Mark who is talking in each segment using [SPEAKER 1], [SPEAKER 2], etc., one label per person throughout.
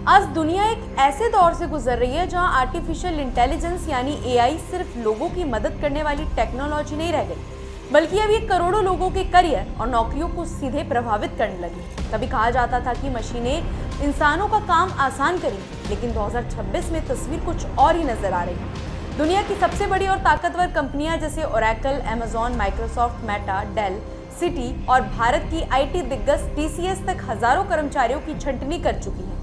[SPEAKER 1] आज दुनिया एक ऐसे दौर से गुजर रही है जहां आर्टिफिशियल इंटेलिजेंस यानी एआई सिर्फ लोगों की मदद करने वाली टेक्नोलॉजी नहीं रह गई, बल्कि अब ये करोड़ों लोगों के करियर और नौकरियों को सीधे प्रभावित करने लगी। कभी कहा जाता था कि मशीनें इंसानों का काम आसान करेंगी, लेकिन 2026 में तस्वीर कुछ और ही नजर आ रही है। दुनिया की सबसे बड़ी और ताकतवर कंपनियां जैसे Oracle, Amazon, Microsoft, Meta, Dell, Citi और भारत की आईटी दिग्गज टीसीएस तक हजारों कर्मचारियों की छंटनी कर चुकी है।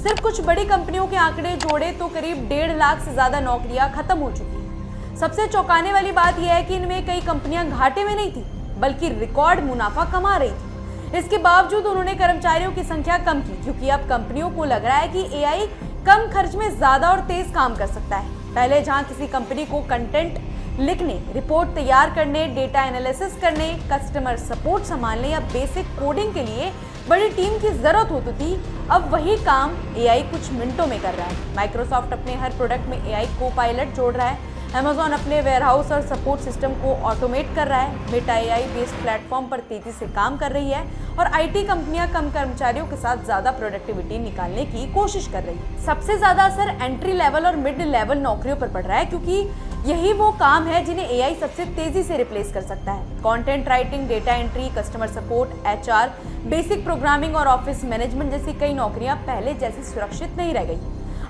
[SPEAKER 1] सिर्फ कुछ बड़ी कंपनियों के आंकड़े जोड़े तो करीब 1.5 लाख से ज्यादा नौकरियां खत्म हो चुकी हैं। सबसे चौंकाने वाली बात यह है कि इनमें कई कंपनियां घाटे में नहीं थी, बल्कि रिकॉर्ड मुनाफा कमा रही थी। इसके बावजूद उन्होंने कर्मचारियों की संख्या कम की, क्योंकि अब कंपनियों को लग रहा है कि एआई कम खर्च में ज्यादा और तेज काम कर सकता है। पहले जहां किसी कंपनी को कंटेंट लिखने, रिपोर्ट तैयार करने, डेटा एनालिसिस करने, कस्टमर सपोर्ट संभालने या बेसिक कोडिंग के लिए बड़ी टीम की जरूरत होती थी, अब वही काम एआई कुछ मिनटों में कर रहा है। माइक्रोसॉफ्ट अपने हर प्रोडक्ट में एआई को पायलट जोड़ रहा है, अमेजॉन अपने वेयरहाउस और सपोर्ट सिस्टम को ऑटोमेट कर रहा है, मेटा एआई बेस्ड प्लेटफॉर्म पर तेजी से काम कर रही है और आईटी कंपनियां कम कर्मचारियों के साथ ज्यादा प्रोडक्टिविटी निकालने की कोशिश कर रही है। सबसे ज्यादा असर एंट्री लेवल और मिड लेवल नौकरियों पर पड़ रहा है, क्योंकि यही वो काम है जिन्हें एआई सबसे तेजी से रिप्लेस कर सकता है। Content writing, data entry, customer support, HR, basic programming और ऑफिस मैनेजमेंट जैसी कई नौकरियां पहले जैसी सुरक्षित नहीं रह गई।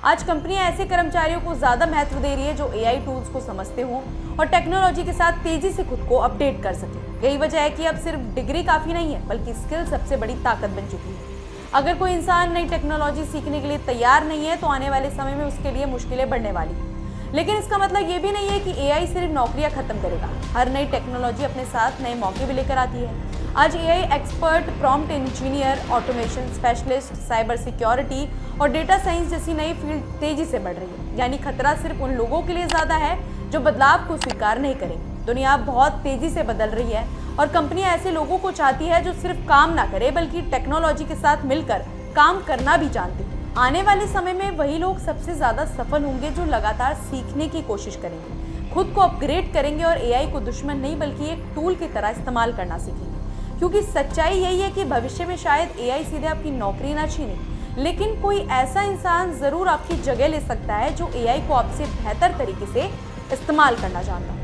[SPEAKER 1] आज कंपनियां ऐसे कर्मचारियों को ज्यादा महत्व दे रही है जो एआई टूल्स को समझते हों और टेक्नोलॉजी के साथ तेजी से खुद को अपडेट कर सके। यही वजह है कि अब सिर्फ डिग्री काफी नहीं है, बल्कि स्किल सबसे बड़ी ताकत बन चुकी है। अगर कोई इंसान नई टेक्नोलॉजी सीखने के लिए तैयार नहीं है तो आने वाले समय में उसके लिए मुश्किलें बढ़ने वाली है। लेकिन इसका मतलब ये भी नहीं है कि एआई सिर्फ नौकरियां खत्म करेगा। हर नई टेक्नोलॉजी अपने साथ नए मौके भी लेकर आती है। आज AI expert, prompt engineer, automation specialist, cyber security और डेटा साइंस जैसी नई फील्ड तेजी से बढ़ रही है। यानी खतरा सिर्फ उन लोगों के लिए ज्यादा है जो बदलाव को स्वीकार नहीं करेंगे। दुनिया बहुत तेजी से बदल रही है और कंपनियां ऐसे लोगों को चाहती है जो सिर्फ काम ना करे, बल्कि टेक्नोलॉजी के साथ मिलकर काम करना भी जानते हैं। आने वाले समय में वही लोग सबसे ज्यादा सफल होंगे जो लगातार सीखने की कोशिश करेंगे, खुद को अपग्रेड करेंगे और एआई को दुश्मन नहीं बल्कि एक टूल की तरह इस्तेमाल करना सीखेंगे। क्योंकि सच्चाई यही है कि भविष्य में शायद एआई सीधे आपकी नौकरी ना छीने, लेकिन कोई ऐसा इंसान जरूर आपकी जगह ले सकता है जो एआई को आपसे बेहतर तरीके से इस्तेमाल करना जानता है।